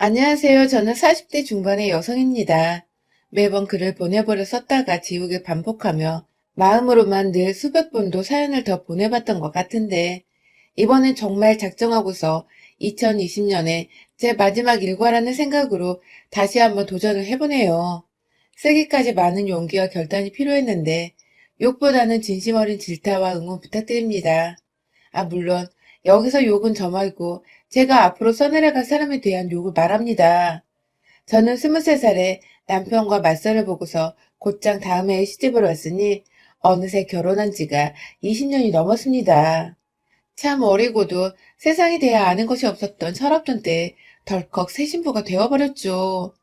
안녕하세요. 저는 40대 중반의 여성입니다. 매번 글을 보내버려 썼다가 지우개 반복하며 마음으로만 늘 수백 번도 사연을 더 보내봤던 것 같은데 이번엔 정말 작정하고서 2020년에 제 마지막 일과라는 생각으로 다시 한번 도전을 해보네요. 쓰기까지 많은 용기와 결단이 필요했는데 욕보다는 진심 어린 질타와 응원 부탁드립니다. 물론 여기서 욕은 저 말고 제가 앞으로 써내려갈 사람에 대한 욕을 말합니다. 저는 23살에 남편과 맞선을 보고서 곧장 다음 해에 시집을 왔으니 어느새 결혼한 지가 20년이 넘었습니다. 참 어리고도 세상에 대해 아는 것이 없었던 철없던 때에 덜컥 새 신부가 되어버렸죠.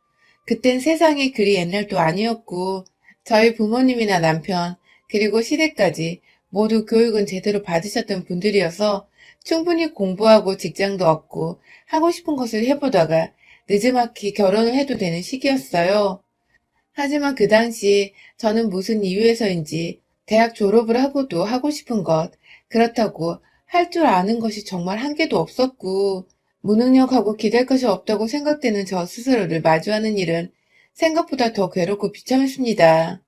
그땐 세상이 그리 옛날도 아니었고 저희 부모님이나 남편 그리고 시댁까지 모두 교육은 제대로 받으셨던 분들이어서 충분히 공부하고 직장도 얻고 하고 싶은 것을 해보다가 느지막이 결혼을 해도 되는 시기였어요. 하지만 그 당시 저는 무슨 이유에서인지 대학 졸업을 하고도 하고 싶은 것, 그렇다고 할 줄 아는 것이 정말 한 개도 없었고, 무능력하고 기댈 것이 없다고 생각되는 저 스스로를 마주하는 일은 생각보다 더 괴롭고 비참했습니다.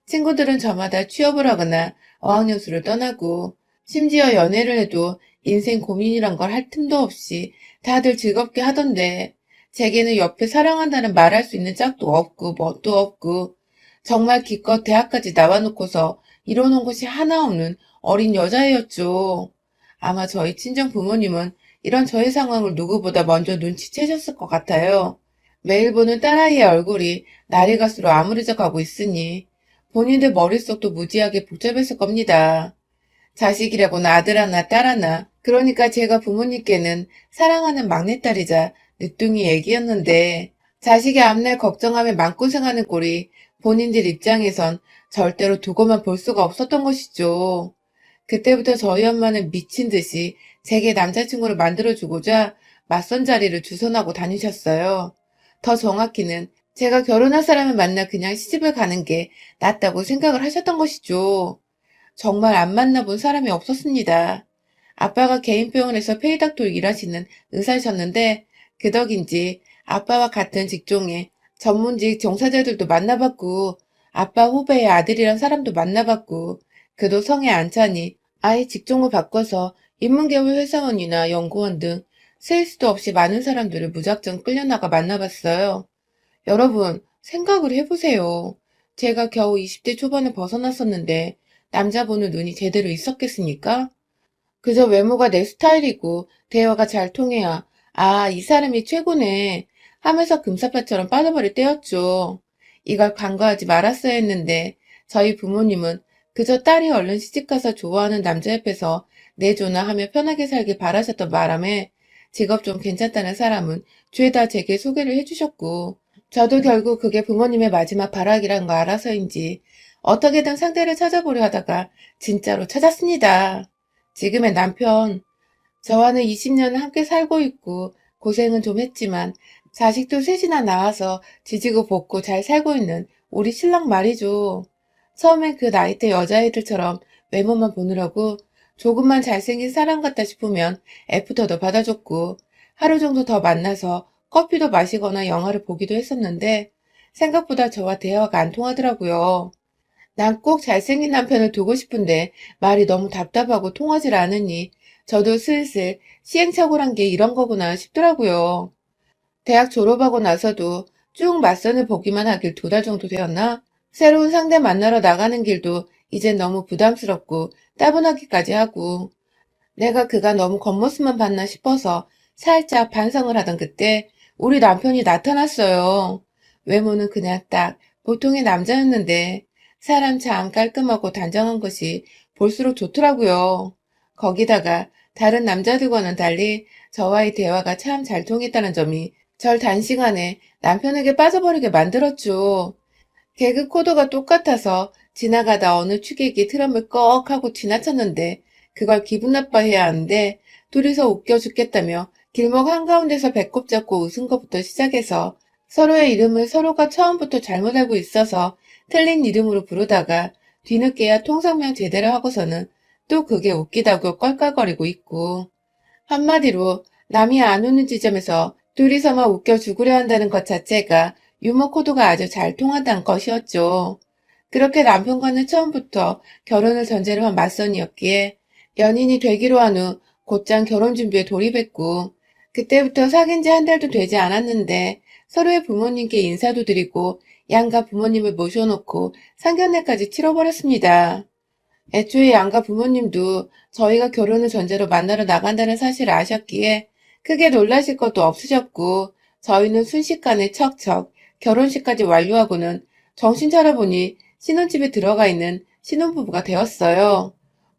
친구들은 저마다 취업을 하거나 어학연수를 떠나고, 심지어 연애를 해도 인생 고민이란 걸 할 틈도 없이 다들 즐겁게 하던데, 제게는 옆에 사랑한다는 말할 수 있는 짝도 없고 뭣도 없고 정말 기껏 대학까지 나와놓고서 이뤄놓은 것이 하나 없는 어린 여자애였죠. 아마 저희 친정 부모님은 이런 저의 상황을 누구보다 먼저 눈치채셨을 것 같아요. 매일 보는 딸아이의 얼굴이 날이 갈수록 아무래져 가고 있으니 본인들 머릿속도 무지하게 복잡했을 겁니다. 자식이라고는 아들 하나 딸 하나. 그러니까 제가 부모님께는 사랑하는 막내딸이자 늦둥이 애기였는데 자식의 앞날 걱정하며 마음고생하는 꼴이 본인들 입장에선 절대로 두고만 볼 수가 없었던 것이죠. 그때부터 저희 엄마는 미친 듯이 제게 남자친구를 만들어주고자 맞선 자리를 주선하고 다니셨어요. 더 정확히는 제가 결혼할 사람을 만나 그냥 시집을 가는 게 낫다고 생각을 하셨던 것이죠. 정말 안 만나본 사람이 없었습니다. 아빠가 개인병원에서 페이닥토 일하시는 의사셨는데 그 덕인지 아빠와 같은 직종의 전문직 종사자들도 만나봤고 아빠 후배의 아들이란 사람도 만나봤고 그도 성에 안 차니 아예 직종을 바꿔서 인문계열 회사원이나 연구원 등 세일 수도 없이 많은 사람들을 무작정 끌려나가 만나봤어요. 여러분, 생각을 해보세요. 제가 겨우 20대 초반에 벗어났었는데 남자 보는 눈이 제대로 있었겠습니까? 그저 외모가 내 스타일이고 대화가 잘 통해야 이 사람이 최고네 하면서 금사빠처럼 빠져버릴 때였죠. 이걸 간과하지 말았어야 했는데 저희 부모님은 그저 딸이 얼른 시집가서 좋아하는 남자 옆에서 내조나 하며 편하게 살길 바라셨던 바람에 직업 좀 괜찮다는 사람은 죄다 제게 소개를 해주셨고 저도 결국 그게 부모님의 마지막 바라기란 거 알아서인지 어떻게든 상대를 찾아보려 하다가 진짜로 찾았습니다. 지금의 남편, 저와는 20년을 함께 살고 있고 고생은 좀 했지만 자식도 셋이나 낳아서 지지고 볶고 잘 살고 있는 우리 신랑 말이죠. 처음엔 그 나이대 여자애들처럼 외모만 보느라고 조금만 잘생긴 사람 같다 싶으면 애프터도 받아줬고 하루 정도 더 만나서 커피도 마시거나 영화를 보기도 했었는데 생각보다 저와 대화가 안 통하더라고요. 난 꼭 잘생긴 남편을 두고 싶은데 말이 너무 답답하고 통하질 않으니 저도 슬슬 시행착오란 게 이런 거구나 싶더라고요. 대학 졸업하고 나서도 쭉 맞선을 보기만 하길 2달 정도 되었나? 새로운 상대 만나러 나가는 길도 이젠 너무 부담스럽고 따분하기까지 하고 내가 그가 너무 겉모습만 봤나 싶어서 살짝 반성을 하던 그때 우리 남편이 나타났어요. 외모는 그냥 딱 보통의 남자였는데 사람 참 깔끔하고 단정한 것이 볼수록 좋더라고요. 거기다가 다른 남자들과는 달리 저와의 대화가 참 잘 통했다는 점이 절 단시간에 남편에게 빠져버리게 만들었죠. 개그 코드가 똑같아서 지나가다 어느 취객이 트럼을 꺽 하고 지나쳤는데 그걸 기분 나빠해야 하는데 둘이서 웃겨 죽겠다며 길목 한가운데서 배꼽 잡고 웃은 것부터 시작해서 서로의 이름을 서로가 처음부터 잘못 알고 있어서 틀린 이름으로 부르다가 뒤늦게야 통성명 제대로 하고서는 또 그게 웃기다고 껄껄거리고 있고 한마디로 남이 안 오는 지점에서 둘이서만 웃겨 죽으려 한다는 것 자체가 유머 코드가 아주 잘 통한다는 것이었죠. 그렇게 남편과는 처음부터 결혼을 전제로 한 맞선이었기에 연인이 되기로 한 후 곧장 결혼 준비에 돌입했고, 그때부터 사귄 지 한 달도 되지 않았는데 서로의 부모님께 인사도 드리고 양가 부모님을 모셔놓고 상견례까지 치러버렸습니다. 애초에 양가 부모님도 저희가 결혼을 전제로 만나러 나간다는 사실을 아셨기에 크게 놀라실 것도 없으셨고, 저희는 순식간에 척척 결혼식까지 완료하고는 정신 차려보니 신혼집에 들어가 있는 신혼부부가 되었어요.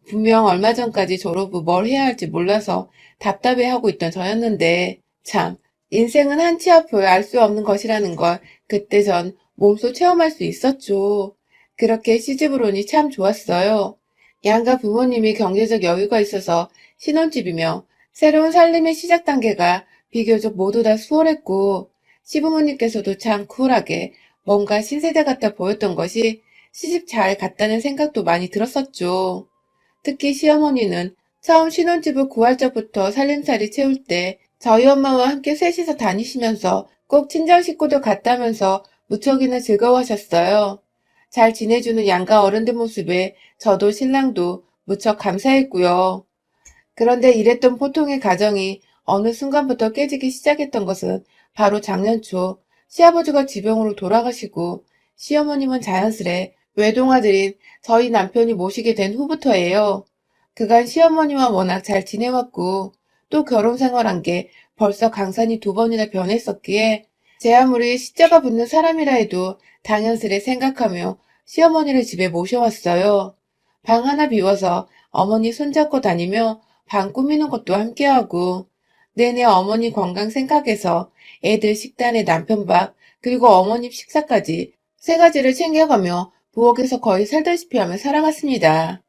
분명 얼마 전까지 졸업 후 뭘 해야 할지 몰라서 답답해하고 있던 저였는데, 참, 인생은 한 치 앞을 알 수 없는 것이라는 걸 그때 전 몸소 체험할 수 있었죠. 그렇게 시집을 오니 참 좋았어요. 양가 부모님이 경제적 여유가 있어서 신혼집이며 새로운 살림의 시작 단계가 비교적 모두 다 수월했고, 시부모님께서도 참 쿨하게 뭔가 신세대 같아 보였던 것이 시집 잘 갔다는 생각도 많이 들었었죠. 특히 시어머니는 처음 신혼집을 구할 적부터 살림살이 채울 때 저희 엄마와 함께 셋이서 다니시면서 꼭 친정 식구도 같다면서 무척이나 즐거워하셨어요. 잘 지내주는 양가 어른들 모습에 저도 신랑도 무척 감사했고요. 그런데 이랬던 보통의 가정이 어느 순간부터 깨지기 시작했던 것은 바로 작년 초 시아버지가 지병으로 돌아가시고 시어머님은 자연스레 외동아들인 저희 남편이 모시게 된 후부터예요. 그간 시어머니와 워낙 잘 지내왔고 또 결혼 생활한 게 벌써 강산이 2번이나 변했었기에 제 아무리 시자가 붙는 사람이라 해도 당연스레 생각하며 시어머니를 집에 모셔왔어요. 방 하나 비워서 어머니 손잡고 다니며 방 꾸미는 것도 함께하고 내내 어머니 건강 생각해서 애들 식단에 남편 밥 그리고 어머님 식사까지 3가지를 챙겨가며 부엌에서 거의 살다시피 하며 살아갔습니다.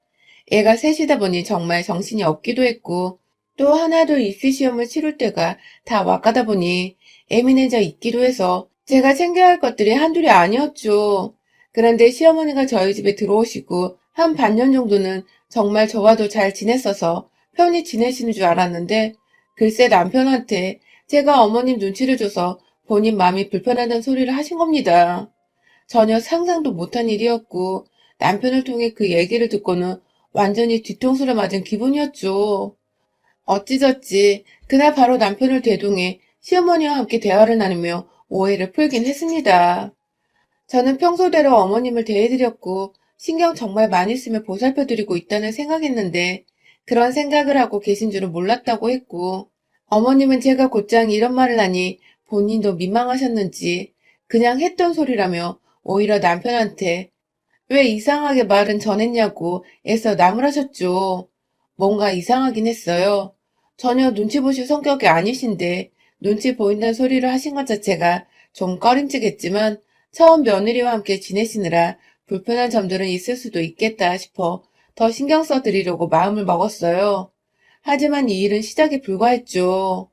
애가 셋이다 보니 정말 정신이 없기도 했고 또 하나둘 입시 시험을 치를 때가 다 와가다 보니 예민해져 있기도 해서 제가 챙겨야 할 것들이 한둘이 아니었죠. 그런데 시어머니가 저희 집에 들어오시고 한 반년 정도는 정말 저와도 잘 지냈어서 편히 지내시는 줄 알았는데 글쎄 남편한테 제가 어머님 눈치를 줘서 본인 마음이 불편하다는 소리를 하신 겁니다. 전혀 상상도 못한 일이었고 남편을 통해 그 얘기를 듣고는 완전히 뒤통수를 맞은 기분이었죠. 어찌저찌 그날 바로 남편을 대동해 시어머니와 함께 대화를 나누며 오해를 풀긴 했습니다. 저는 평소대로 어머님을 대해드렸고 신경 정말 많이 쓰며 보살펴드리고 있다는 생각했는데 그런 생각을 하고 계신 줄은 몰랐다고 했고 어머님은 제가 곧장 이런 말을 하니 본인도 민망하셨는지 그냥 했던 소리라며 오히려 남편한테 왜 이상하게 말은 전했냐고 애써 나무라셨죠. 뭔가 이상하긴 했어요. 전혀 눈치 보실 성격이 아니신데 눈치 보인다는 소리를 하신 것 자체가 좀 꺼림칙했지만 처음 며느리와 함께 지내시느라 불편한 점들은 있을 수도 있겠다 싶어 더 신경 써드리려고 마음을 먹었어요. 하지만 이 일은 시작에 불과했죠.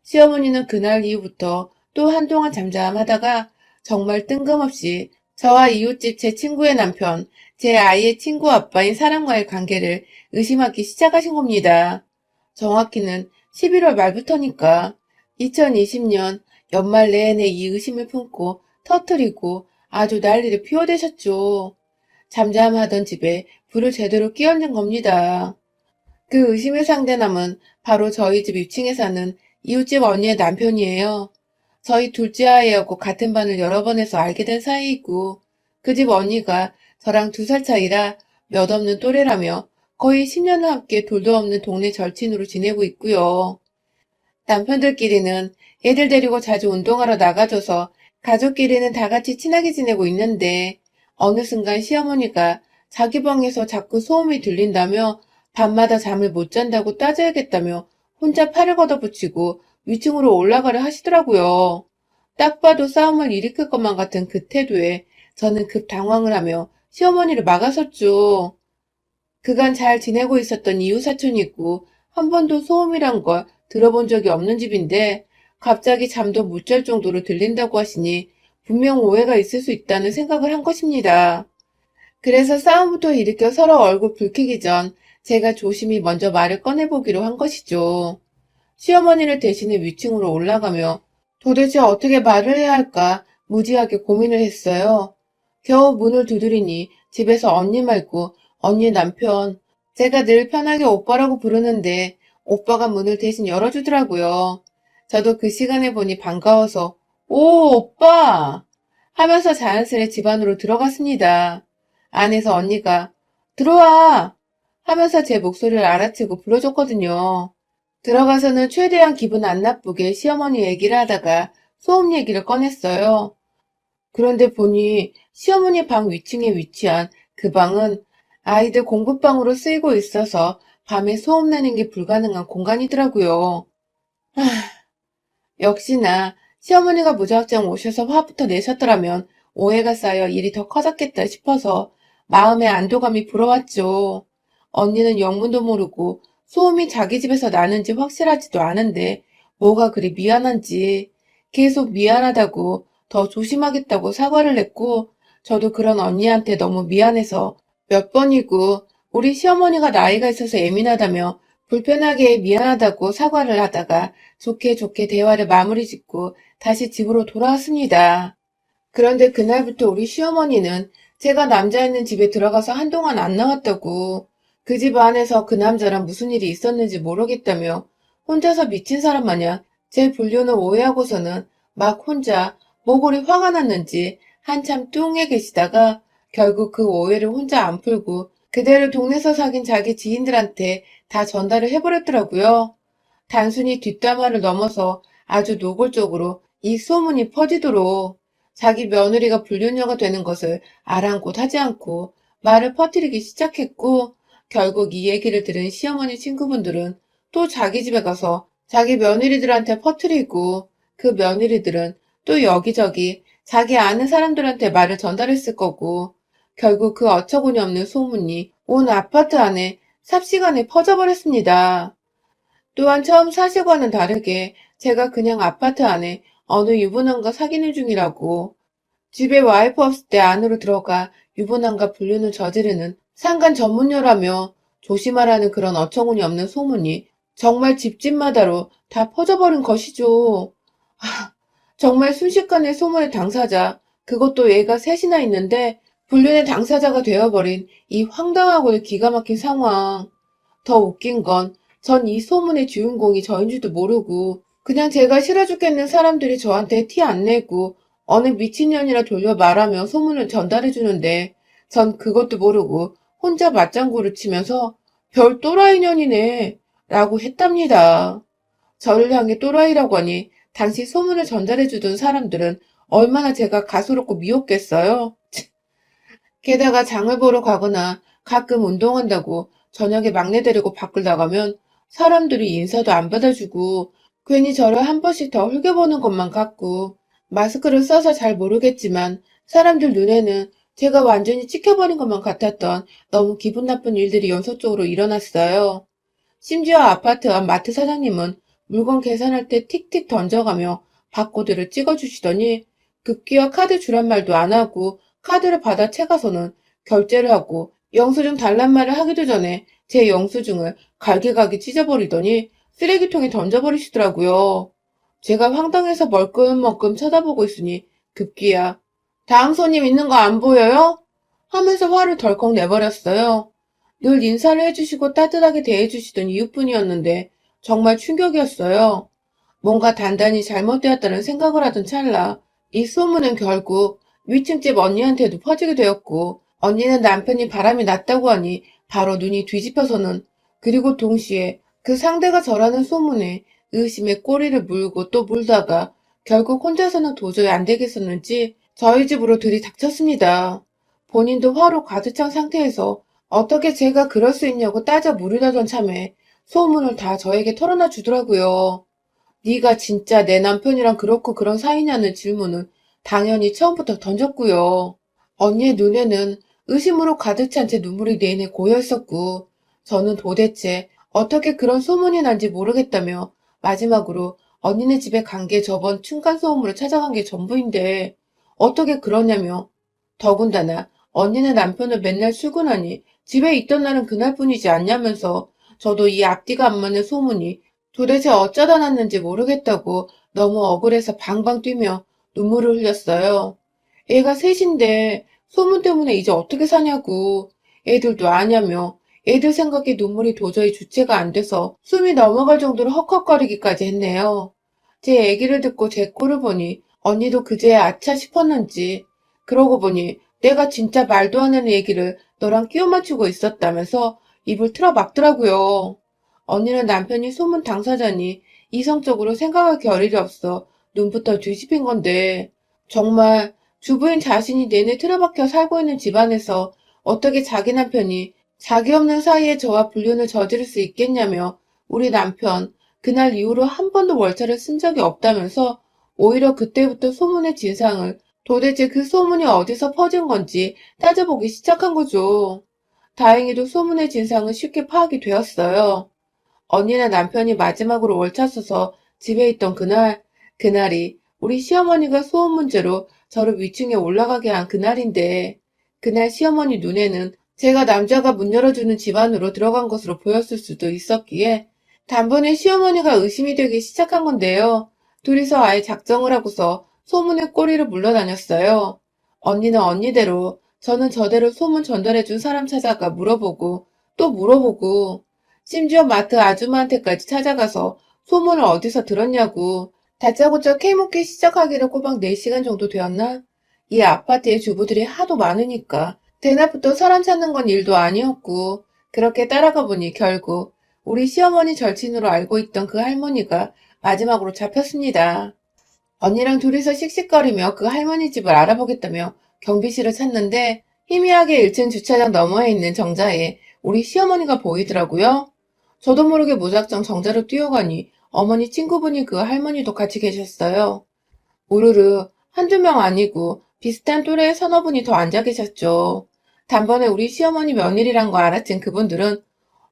시어머니는 그날 이후부터 또 한동안 잠잠하다가 정말 뜬금없이 저와 이웃집 제 친구의 남편, 제 아이의 친구 아빠인 사람과의 관계를 의심하기 시작하신 겁니다. 정확히는 11월 말부터니까 2020년 연말 내내 이 의심을 품고 터뜨리고 아주 난리를 피워대셨죠. 잠잠하던 집에 불을 제대로 끼얹은 겁니다. 그 의심의 상대남은 바로 저희 집 위층에 사는 이웃집 언니의 남편이에요. 저희 둘째 아이하고 같은 반을 여러 번 해서 알게 된 사이이고 그 집 언니가 저랑 2살 차이라 몇 없는 또래라며 거의 10년을 함께 돌도 없는 동네 절친으로 지내고 있고요. 남편들끼리는 애들 데리고 자주 운동하러 나가줘서 가족끼리는 다 같이 친하게 지내고 있는데 어느 순간 시어머니가 자기 방에서 자꾸 소음이 들린다며 밤마다 잠을 못 잔다고 따져야겠다며 혼자 팔을 걷어붙이고 위층으로 올라가려 하시더라고요. 딱 봐도 싸움을 일으킬 것만 같은 그 태도에 저는 급 당황을 하며 시어머니를 막아섰죠. 그간 잘 지내고 있었던 이웃 사촌이 있고 한 번도 소음이란 걸 들어본 적이 없는 집인데 갑자기 잠도 못 잘 정도로 들린다고 하시니 분명 오해가 있을 수 있다는 생각을 한 것입니다. 그래서 싸움부터 일으켜 서로 얼굴 붉히기 전 제가 조심히 먼저 말을 꺼내보기로 한 것이죠. 시어머니를 대신해 위층으로 올라가며 도대체 어떻게 말을 해야 할까 무지하게 고민을 했어요. 겨우 문을 두드리니 집에서 언니 말고 언니 남편, 제가 늘 편하게 오빠라고 부르는데 오빠가 문을 대신 열어주더라고요. 저도 그 시간에 보니 반가워서 오, 오빠! 하면서 자연스레 집 안으로 들어갔습니다. 안에서 언니가 들어와! 하면서 제 목소리를 알아채고 불러줬거든요. 들어가서는 최대한 기분 안 나쁘게 시어머니 얘기를 하다가 소음 얘기를 꺼냈어요. 그런데 보니 시어머니 방 위층에 위치한 그 방은 아이들 공부방으로 쓰이고 있어서 밤에 소음 내는 게 불가능한 공간이더라고요. 역시나 시어머니가 무작정 오셔서 화부터 내셨더라면 오해가 쌓여 일이 더 커졌겠다 싶어서 마음의 안도감이 불어왔죠. 언니는 영문도 모르고 소음이 자기 집에서 나는지 확실하지도 않은데 뭐가 그리 미안한지 계속 미안하다고 더 조심하겠다고 사과를 했고 저도 그런 언니한테 너무 미안해서 몇 번이고 우리 시어머니가 나이가 있어서 예민하다며 불편하게 미안하다고 사과를 하다가 좋게 좋게 대화를 마무리 짓고 다시 집으로 돌아왔습니다. 그런데 그날부터 우리 시어머니는 제가 남자 있는 집에 들어가서 한동안 안 나왔다고 그 집 안에서 그 남자랑 무슨 일이 있었는지 모르겠다며 혼자서 미친 사람 마냥 제 불륜을 오해하고서는 막 혼자 모골이 화가 났는지 한참 뚱해 계시다가 결국 그 오해를 혼자 안 풀고 그대로 동네에서 사귄 자기 지인들한테 다 전달을 해버렸더라고요. 단순히 뒷담화를 넘어서 아주 노골적으로 이 소문이 퍼지도록 자기 며느리가 불륜녀가 되는 것을 아랑곳하지 않고 말을 퍼뜨리기 시작했고 결국 이 얘기를 들은 시어머니 친구분들은 또 자기 집에 가서 자기 며느리들한테 퍼뜨리고 그 며느리들은 또 여기저기 자기 아는 사람들한테 말을 전달했을 거고 결국 그 어처구니 없는 소문이 온 아파트 안에 삽시간에 퍼져버렸습니다. 또한 처음 사실과는 다르게 제가 그냥 아파트 안에 어느 유부남과 사귀는 중이라고 집에 와이프 없을 때 안으로 들어가 유부남과 불륜을 저지르는 상간 전문녀라며 조심하라는 그런 어처구니 없는 소문이 정말 집집마다로 다 퍼져버린 것이죠. 정말 순식간에 소문의 당사자, 그것도 애가 셋이나 있는데 불륜의 당사자가 되어버린 이 황당하고도 기가 막힌 상황. 더 웃긴 건 전 이 소문의 주인공이 저인 줄도 모르고 그냥 제가 싫어 죽겠는 사람들이 저한테 티 안 내고 어느 미친년이라 돌려 말하며 소문을 전달해 주는데 전 그것도 모르고 혼자 맞장구를 치면서 별 또라이년이네 라고 했답니다. 저를 향해 또라이라고 하니 당시 소문을 전달해 주던 사람들은 얼마나 제가 가소롭고 미웠겠어요. 게다가 장을 보러 가거나 가끔 운동한다고 저녁에 막내 데리고 밖을 나가면 사람들이 인사도 안 받아주고 괜히 저를 한 번씩 더 흘겨보는 것만 같고 마스크를 써서 잘 모르겠지만 사람들 눈에는 제가 완전히 찍혀버린 것만 같았던 너무 기분 나쁜 일들이 연속적으로 일어났어요. 심지어 아파트 앞 마트 사장님은 물건 계산할 때 틱틱 던져가며 바코드를 찍어주시더니 급기야 카드 주란 말도 안 하고 카드를 받아 채가서는 결제를 하고 영수증 달란 말을 하기도 전에 제 영수증을 갈기갈기 찢어버리더니 쓰레기통에 던져버리시더라고요. 제가 황당해서 멀끔멀끔 쳐다보고 있으니 급기야 다음 손님 있는 거 안 보여요? 하면서 화를 덜컥 내버렸어요. 늘 인사를 해주시고 따뜻하게 대해주시던 이웃분이었는데 정말 충격이었어요. 뭔가 단단히 잘못되었다는 생각을 하던 찰나 이 소문은 결국 위층집 언니한테도 퍼지게 되었고 언니는 남편이 바람이 났다고 하니 바로 눈이 뒤집혀서는 그리고 동시에 그 상대가 저라는 소문에 의심의 꼬리를 물고 또 물다가 결국 혼자서는 도저히 안 되겠었는지 저희 집으로 들이닥쳤습니다. 본인도 화로 가득 찬 상태에서 어떻게 제가 그럴 수 있냐고 따져 물으려던 참에 소문을 다 저에게 털어놔 주더라고요. 네가 진짜 내 남편이랑 그렇고 그런 사이냐는 질문은 당연히 처음부터 던졌고요. 언니의 눈에는 의심으로 가득 찬 제 눈물이 내내 고여 있었고 저는 도대체 어떻게 그런 소문이 난지 모르겠다며 마지막으로 언니네 집에 간 게 저번 층간소음으로 찾아간 게 전부인데 어떻게 그러냐며 더군다나 언니네 남편은 맨날 출근하니 집에 있던 날은 그날뿐이지 않냐면서 저도 이 앞뒤가 안 맞는 소문이 도대체 어쩌다 났는지 모르겠다고 너무 억울해서 방방 뛰며 눈물을 흘렸어요. 애가 셋인데 소문 때문에 이제 어떻게 사냐고. 애들도 아냐며 애들 생각에 눈물이 도저히 주체가 안 돼서 숨이 넘어갈 정도로 헉헉거리기까지 했네요. 제 얘기를 듣고 제 꼴을 보니 언니도 그제야 아차 싶었는지 그러고 보니 내가 진짜 말도 안 되는 얘기를 너랑 끼워 맞추고 있었다면서 입을 틀어 막더라고요. 언니는 남편이 소문 당사자니 이성적으로 생각할 겨를이 없어 눈부터 뒤집힌 건데 정말 주부인 자신이 내내 틀어박혀 살고 있는 집안에서 어떻게 자기 남편이 자기 없는 사이에 저와 불륜을 저지를 수 있겠냐며 우리 남편 그날 이후로 한 번도 월차를 쓴 적이 없다면서 오히려 그때부터 소문의 진상을 도대체 그 소문이 어디서 퍼진 건지 따져보기 시작한 거죠. 다행히도 소문의 진상은 쉽게 파악이 되었어요. 언니나 남편이 마지막으로 월차 써서 집에 있던 그날이 우리 시어머니가 소음 문제로 저를 위층에 올라가게 한 그날인데, 그날 시어머니 눈에는 제가 남자가 문 열어주는 집 안으로 들어간 것으로 보였을 수도 있었기에, 단번에 시어머니가 의심이 되기 시작한 건데요. 둘이서 아예 작정을 하고서 소문의 꼬리를 물러다녔어요. 언니는 언니대로, 저는 저대로 소문 전달해준 사람 찾아가 물어보고, 또 물어보고, 심지어 마트 아줌마한테까지 찾아가서 소문을 어디서 들었냐고 다짜고짜 캐묻기 시작하기로 꼬박 4시간 정도 되었나? 이 아파트에 주부들이 하도 많으니까 대낮부터 사람 찾는 건 일도 아니었고 그렇게 따라가 보니 결국 우리 시어머니 절친으로 알고 있던 그 할머니가 마지막으로 잡혔습니다. 언니랑 둘이서 씩씩거리며 그 할머니 집을 알아보겠다며 경비실을 찾는데 희미하게 1층 주차장 너머에 있는 정자에 우리 시어머니가 보이더라고요. 저도 모르게 무작정 정자로 뛰어가니 어머니 친구분이 그 할머니도 같이 계셨어요. 우르르 한두 명 아니고 비슷한 또래의 서너 분이 더 앉아 계셨죠. 단번에 우리 시어머니 며느리란 거 알아챈 그분들은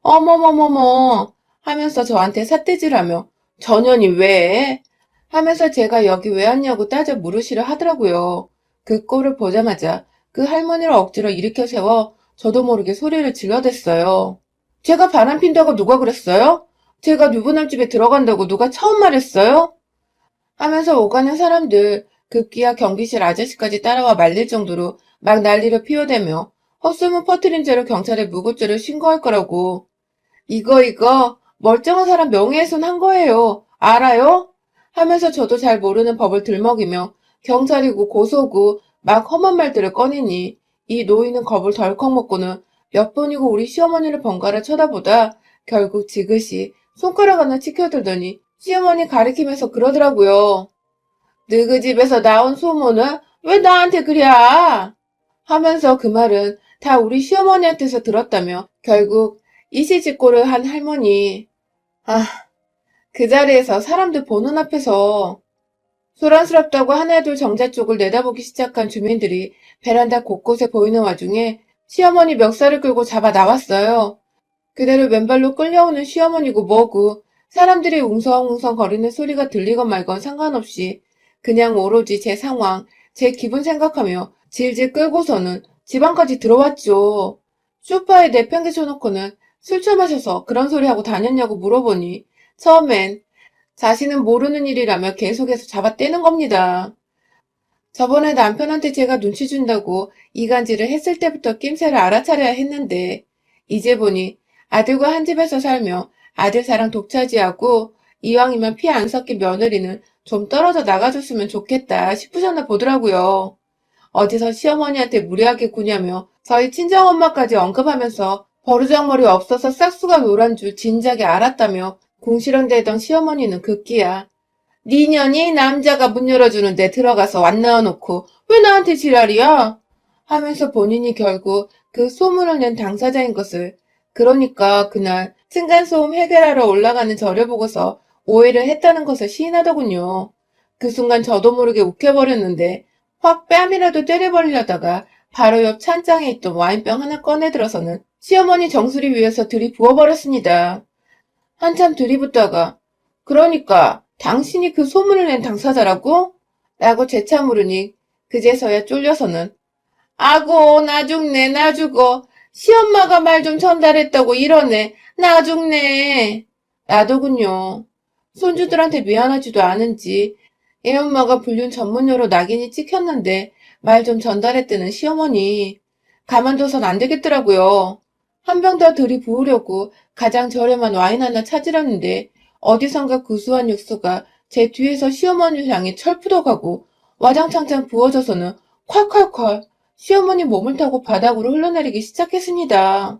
어머머머머 하면서 저한테 삿대질하며 전현이 왜? 하면서 제가 여기 왜 왔냐고 따져 물으시려 하더라고요. 그 꼴을 보자마자 그 할머니를 억지로 일으켜 세워 저도 모르게 소리를 질러댔어요. 제가 바람 핀다고 누가 그랬어요? 제가 누구남 집에 들어간다고 누가 처음 말했어요? 하면서 오가는 사람들 급기야 경비실 아저씨까지 따라와 말릴 정도로 막 난리를 피워대며 헛소문 퍼뜨린 죄로 경찰에 무고죄를 신고할 거라고. 이거 멀쩡한 사람 명예훼손 한 거예요. 알아요? 하면서 저도 잘 모르는 법을 들먹이며 경찰이고 고소고 막 험한 말들을 꺼내니 이 노인은 겁을 덜컥 먹고는 몇 번이고 우리 시어머니를 번갈아 쳐다보다 결국 지그시 손가락 하나 치켜들더니 시어머니 가리키면서 그러더라고요. 너희 집에서 나온 소문은 왜 나한테 그랴? 하면서 그 말은 다 우리 시어머니한테서 들었다며 결국 이시직고를 한 할머니. 그 자리에서 사람들 보는 앞에서 소란스럽다고 하나둘 정자 쪽을 내다보기 시작한 주민들이 베란다 곳곳에 보이는 와중에 시어머니 멱살을 끌고 잡아 나왔어요. 그대로 왼발로 끌려오는 시어머니고 뭐고 사람들이 웅성웅성 거리는 소리가 들리건 말건 상관없이 그냥 오로지 제 상황, 제 기분 생각하며 질질 끌고서는 집 안까지 들어왔죠. 소파에 내팽개쳐놓고는 술 처마셔서 그런 소리 하고 다녔냐고 물어보니 처음엔 자신은 모르는 일이라며 계속해서 잡아떼는 겁니다. 저번에 남편한테 제가 눈치 준다고 이간질을 했을 때부터 낌새를 알아차려야 했는데 이제 보니 아들과 한 집에서 살며 아들 사랑 독차지하고 이왕이면 피 안 섞인 며느리는 좀 떨어져 나가줬으면 좋겠다 싶으셨나 보더라고요. 어디서 시어머니한테 무리하게 구냐며 저희 친정엄마까지 언급하면서 버르장머리 없어서 싹수가 노란 줄 진작에 알았다며 궁시렁대던 시어머니는 급기야 네 년이 남자가 문 열어주는데 들어가서 안 나와놓고 왜 나한테 지랄이야? 하면서 본인이 결국 그 소문을 낸 당사자인 것을 그러니까 그날 층간소음 해결하러 올라가는 저를 보고서 오해를 했다는 것을 시인하더군요. 그 순간 저도 모르게 욱해버렸는데 확 뺨이라도 때려버리려다가 바로 옆 찬장에 있던 와인병 하나 꺼내들어서는 시어머니 정수리 위에서 들이부어버렸습니다. 한참 들이붓다가 그러니까 당신이 그 소문을 낸 당사자라고? 라고 재차 물으니 그제서야 쫄려서는 아고 나 죽네 나 죽어 시엄마가 말 좀 전달했다고 이러네 나 죽네 라더군요. 손주들한테 미안하지도 않은지 애 엄마가 불륜 전문녀로 낙인이 찍혔는데 말 좀 전달했다는 시어머니. 가만둬선 안 되겠더라고요. 한 병 더 들이부으려고 가장 저렴한 와인 하나 찾으려는데 어디선가 구수한 육수가 제 뒤에서 시어머니를 향해 철푸덕하고 와장창창 부어져서는 콸콸콸 시어머니 몸을 타고 바닥으로 흘러내리기 시작했습니다.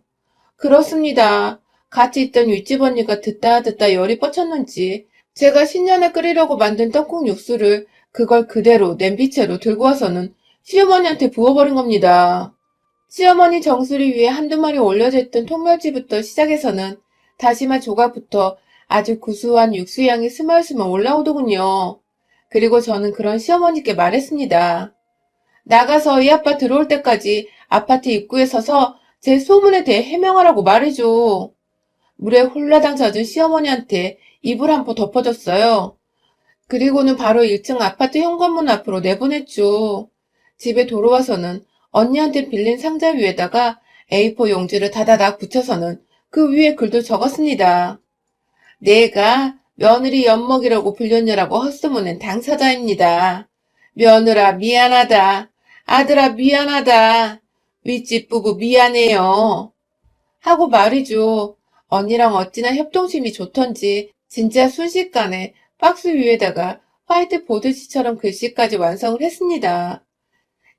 그렇습니다. 같이 있던 윗집 언니가 듣다 열이 뻗쳤는지 제가 신년에 끓이려고 만든 떡국 육수를 그걸 그대로 냄비채로 들고 와서는 시어머니한테 부어버린 겁니다. 시어머니 정수리 위에 한두 마리 올려져 있던 통멸치부터 시작해서는 다시마 조각부터 아주 구수한 육수 향이 스멀스멀 올라오더군요. 그리고 저는 그런 시어머니께 말했습니다. 나가서 이 아빠 들어올 때까지 아파트 입구에 서서 제 소문에 대해 해명하라고 말해줘. 물에 홀라당 젖은 시어머니한테 이불 한 포 덮어줬어요. 그리고는 바로 1층 아파트 현관문 앞으로 내보냈죠. 집에 돌아와서는 언니한테 빌린 상자 위에다가 A4 용지를 다다닥 붙여서는 그 위에 글도 적었습니다. 내가 며느리 엿먹이라고 불렸냐라고 헛소문낸 당사자입니다. 며느라 미안하다. 아들아 미안하다. 윗집 부부 미안해요. 하고 말이죠. 언니랑 어찌나 협동심이 좋던지 진짜 순식간에 박스 위에다가 화이트보드지처럼 글씨까지 완성을 했습니다.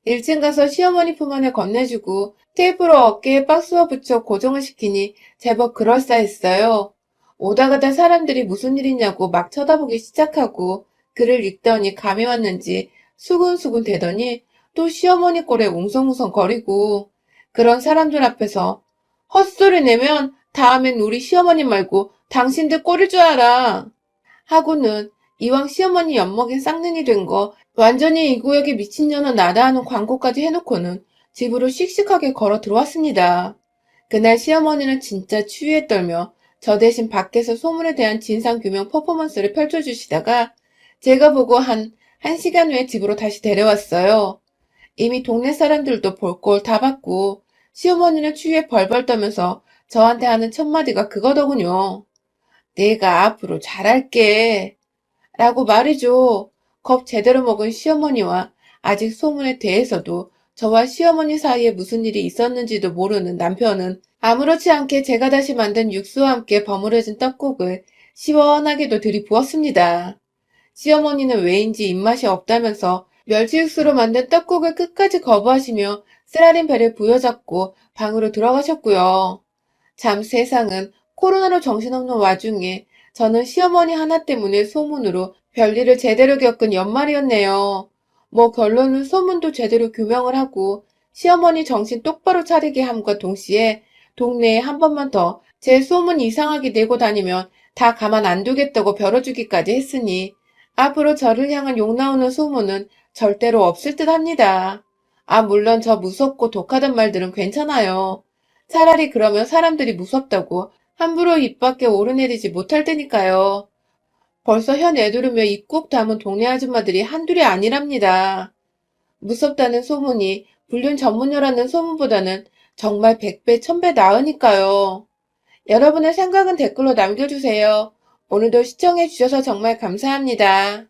1층 가서 시어머니 품 안에 건네주고 테이프로 어깨에 박스와 붙여 고정을 시키니 제법 그럴싸했어요. 오다 가다 사람들이 무슨 일이냐고 막 쳐다보기 시작하고 글을 읽더니 감이 왔는지 수근수근 대더니 또 시어머니 꼴에 웅성웅성 거리고 그런 사람들 앞에서 헛소리 내면 다음엔 우리 시어머니 말고 당신들 꼴일 줄 알아. 하고는 이왕 시어머니 엿먹인 쌍년이 된 거 완전히 이 구역에 미친년은 나다 하는 광고까지 해놓고는 집으로 씩씩하게 걸어 들어왔습니다. 그날 시어머니는 진짜 추위에 떨며 저 대신 밖에서 소문에 대한 진상규명 퍼포먼스를 펼쳐주시다가 제가 보고 한 1시간 후에 집으로 다시 데려왔어요. 이미 동네 사람들도 볼 꼴 다 봤고 시어머니는 추위에 벌벌 떠면서 저한테 하는 첫마디가 그거더군요. 내가 앞으로 잘할게. 라고 말이죠. 겁 제대로 먹은 시어머니와 아직 소문에 대해서도 저와 시어머니 사이에 무슨 일이 있었는지도 모르는 남편은 아무렇지 않게 제가 다시 만든 육수와 함께 버무려진 떡국을 시원하게도 들이부었습니다. 시어머니는 왜인지 입맛이 없다면서 멸치 육수로 만든 떡국을 끝까지 거부하시며 쓰라린 배를 부여잡고 방으로 들어가셨고요. 참 세상은 코로나로 정신없는 와중에 저는 시어머니 하나 때문에 소문으로 별일을 제대로 겪은 연말이었네요. 뭐 결론은 소문도 제대로 규명을 하고 시어머니 정신 똑바로 차리게 함과 동시에 동네에 한 번만 더 제 소문 이상하게 내고 다니면 다 가만 안 두겠다고 벼러주기까지 했으니 앞으로 저를 향한 욕 나오는 소문은 절대로 없을 듯 합니다. 아, 물론 저 무섭고 독하단 말들은 괜찮아요. 차라리 그러면 사람들이 무섭다고 함부로 입 밖에 오르내리지 못할 테니까요. 벌써 혀 내두르며 입 꾹 다문 동네 아줌마들이 한둘이 아니랍니다. 무섭다는 소문이 불륜 전문녀라는 소문보다는 정말 100배, 1000배 나으니까요. 여러분의 생각은 댓글로 남겨주세요. 오늘도 시청해주셔서 정말 감사합니다.